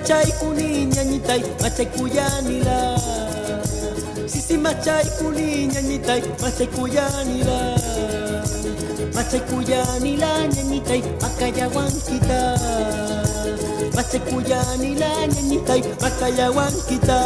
machay kuni ñañitay machay kuyanila. Sisi machay kuni ñañitay machay kuyanila. Machay kuyanila ñañitay makayawan kita. Machay kuyanila ñañitay makayawan kita.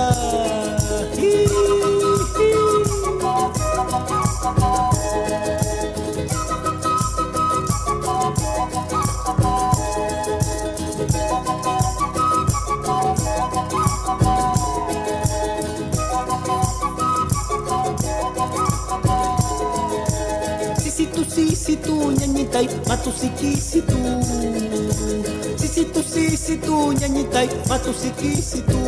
Sisitu ñañitay matusikisitu. Sisitu ñañitay matusikisitu.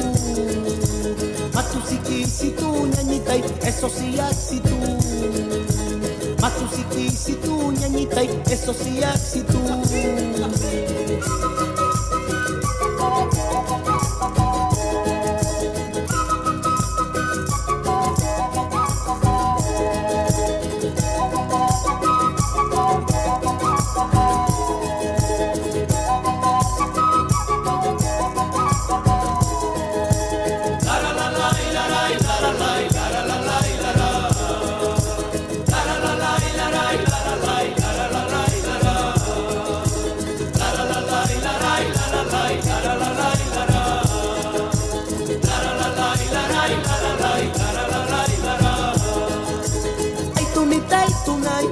Matusikisitu ñañitay eso sí axitu. Matusikisitu ñañitay eso sí axitu.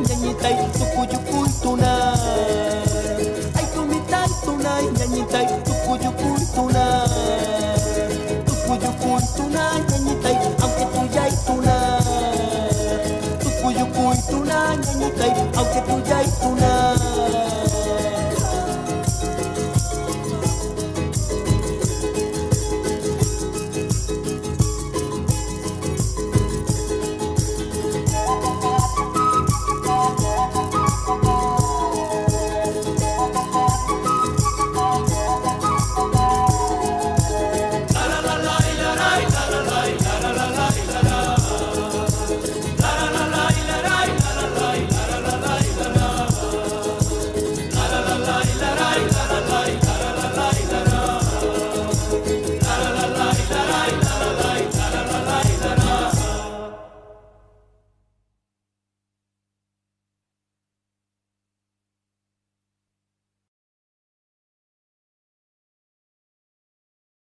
Ñañitay tukuyukun tunay. Ay tumitay tunay ñañitay tukuyukun tunay. Tukuyukun tunay ñañitay aunque tuyay tunay. Tukuyukun tunay ñañitay aunque tuyay tunay.